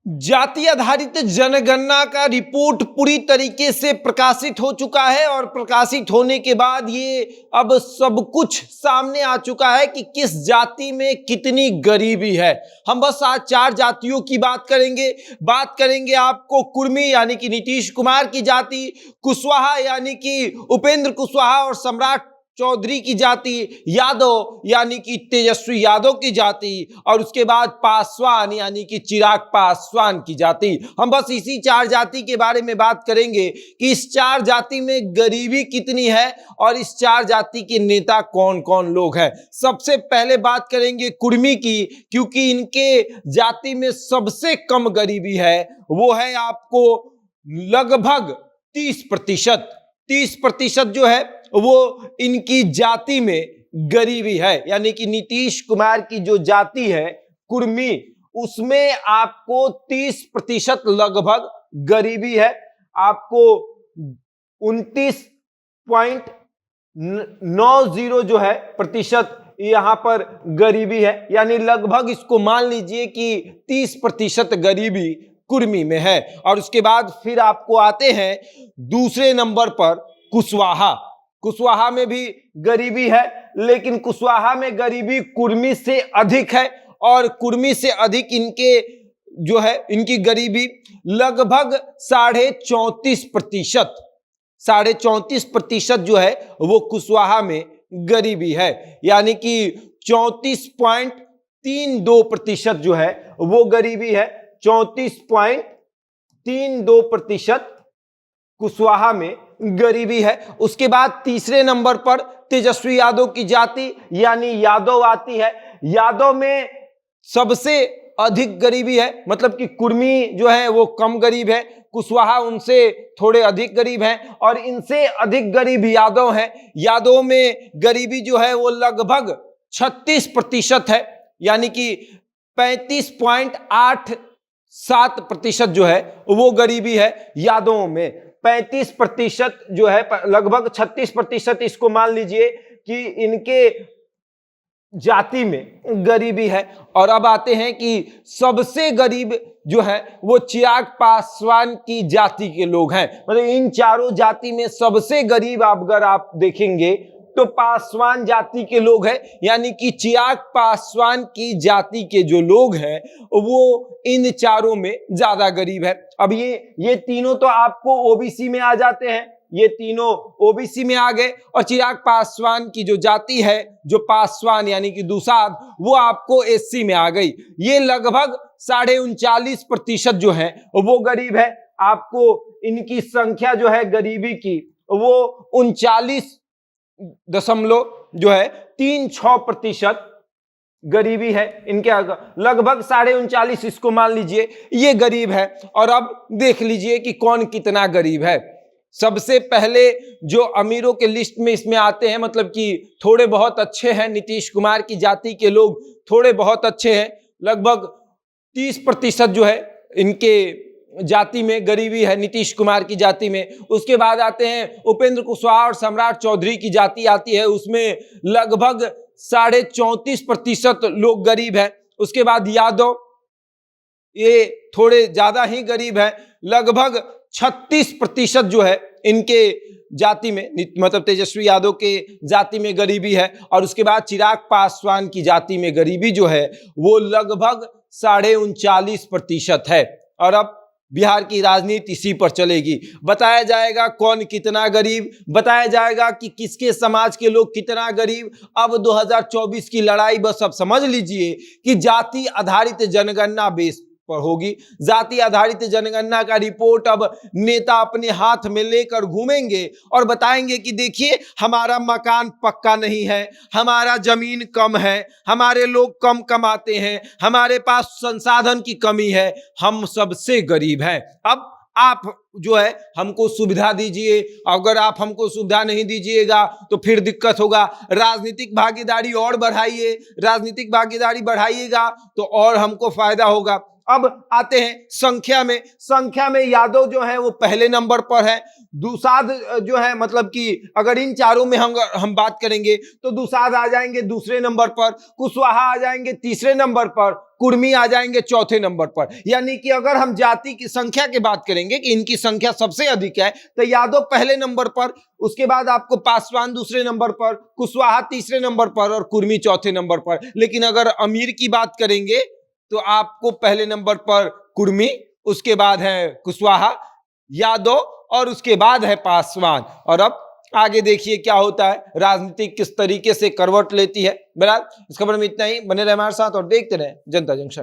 जाति आधारित जनगणना का रिपोर्ट पूरी तरीके से प्रकाशित हो चुका है और प्रकाशित होने के बाद ये अब सब कुछ सामने आ चुका है कि किस जाति में कितनी गरीबी है। हम बस आज 4 जातियों की बात करेंगे आपको कुर्मी यानी कि नीतीश कुमार की जाति, कुशवाहा यानी कि उपेंद्र कुशवाहा और सम्राट चौधरी की जाति, यादव यानी कि तेजस्वी यादव की जाति और उसके बाद पासवान यानी कि चिराग पासवान की जाति। हम बस इसी 4 जाति के बारे में बात करेंगे कि इस 4 जाति में गरीबी कितनी है और इस 4 जाति के नेता कौन कौन लोग हैं। सबसे पहले बात करेंगे कुर्मी की, क्योंकि इनके जाति में सबसे कम गरीबी है। वो है आपको लगभग 30% जो है वो इनकी जाति में गरीबी है। यानी कि नीतीश कुमार की जो जाति है कुर्मी, उसमें आपको 30% लगभग गरीबी है। आपको 29.90 जो है प्रतिशत यहां पर गरीबी है। यानी लगभग इसको मान लीजिए कि 30% गरीबी कुर्मी में है। और उसके बाद फिर आपको आते हैं दूसरे नंबर पर कुशवाहा में भी गरीबी है, लेकिन कुशवाहा में गरीबी कुर्मी से अधिक है और कुर्मी से अधिक इनकी गरीबी लगभग 34.34% जो है वो कुशवाहा में गरीबी है। यानी कि 34.32% जो है वो गरीबी है। 34.32% कुशवाहा में गरीबी है। उसके बाद तीसरे नंबर पर तेजस्वी यादव की जाति यानी यादव आती है। यादव में सबसे अधिक गरीबी है, मतलब कि कुर्मी जो है वो कम गरीब है, कुशवाहा उनसे थोड़े अधिक गरीब हैं और इनसे अधिक गरीब यादव हैं। यादव में गरीबी जो है वो लगभग 36% है। यानी कि 35.87% जो है वो गरीबी है यादवों में। 35% जो है, लगभग 36% इसको मान लीजिए कि इनके जाति में गरीबी है। और अब आते हैं कि सबसे गरीब जो है वो चिराग पासवान की जाति के लोग हैं। मतलब इन चारों जाति में सबसे गरीब अगर आप देखेंगे तो पासवान जाति के लोग हैं। यानी कि चिराग पासवान की जाति के जो लोग हैं वो इन चारों में ज्यादा गरीब है। अब ये तीनों तो आपको ओबीसी में आ जाते हैं, ये तीनों ओबीसी में आ गए और चिराग पासवान की जो जाति है, जो पासवान यानी कि दुसाध, वो आपको एससी में आ गई। ये लगभग 39.5% जो है वो गरीब है। आपको इनकी संख्या जो है गरीबी की वो 39.36% गरीबी है। इनके लगभग 39.5 इसको मान लीजिए ये गरीब है। और अब देख लीजिए कि कौन कितना गरीब है। सबसे पहले जो अमीरों के लिस्ट में इसमें आते हैं, मतलब कि थोड़े बहुत अच्छे हैं, नीतीश कुमार की जाति के लोग थोड़े बहुत अच्छे हैं। लगभग 30% जो है इनके जाति में गरीबी है, नीतीश कुमार की जाति में। उसके बाद आते हैं उपेंद्र कुशवाहा और सम्राट चौधरी की जाति आती है, उसमें लगभग 34.5% लोग गरीब हैं। उसके बाद यादव, ये थोड़े ज्यादा ही गरीब है, लगभग 36% जो है इनके जाति में, मतलब तेजस्वी यादव के जाति में गरीबी है। और उसके बाद चिराग पासवान की जाति में गरीबी जो है वो लगभग 39.5% है। और अब बिहार की राजनीति इसी पर चलेगी। बताया जाएगा कौन कितना गरीब, बताया जाएगा कि किसके समाज के लोग कितना गरीब। अब 2024 की लड़ाई बस अब समझ लीजिए कि जाति आधारित जनगणना बेस पर होगी। जाति आधारित जनगणना का रिपोर्ट अब नेता अपने हाथ में लेकर घूमेंगे और बताएंगे कि देखिए हमारा मकान पक्का नहीं है, हमारा जमीन कम है, हमारे लोग कम कमाते हैं, हमारे पास संसाधन की कमी है, हम सबसे गरीब हैं। अब आप जो है हमको सुविधा दीजिए, अगर आप हमको सुविधा नहीं दीजिएगा तो फिर दिक्कत होगा। राजनीतिक भागीदारी और बढ़ाइए, राजनीतिक भागीदारी बढ़ाइएगा तो और हमको फायदा होगा। अब आते हैं संख्या में यादव जो है वो पहले नंबर पर है। दुसाध जो है मतलब कि अगर इन चारों में हम बात करेंगे तो दुसाध आ जाएंगे दूसरे नंबर पर, कुशवाहा आ जाएंगे तीसरे नंबर पर, कुर्मी आ जाएंगे चौथे नंबर पर। यानी कि अगर हम जाति की संख्या की बात करेंगे कि इनकी संख्या सबसे अधिक है तो यादव पहले नंबर पर, उसके बाद आपको पासवान दूसरे नंबर पर, कुशवाहा तीसरे नंबर पर और कुर्मी चौथे नंबर पर। लेकिन अगर अमीर की बात करेंगे तो आपको पहले नंबर पर कुर्मी, उसके बाद है कुशवाहा, यादव और उसके बाद है पासवान। और अब आगे देखिए क्या होता है, राजनीति किस तरीके से करवट लेती है। बहरहाल इस खबर में इतना ही। बने रहे हमारे साथ और देखते रहे जनता जंक्शन।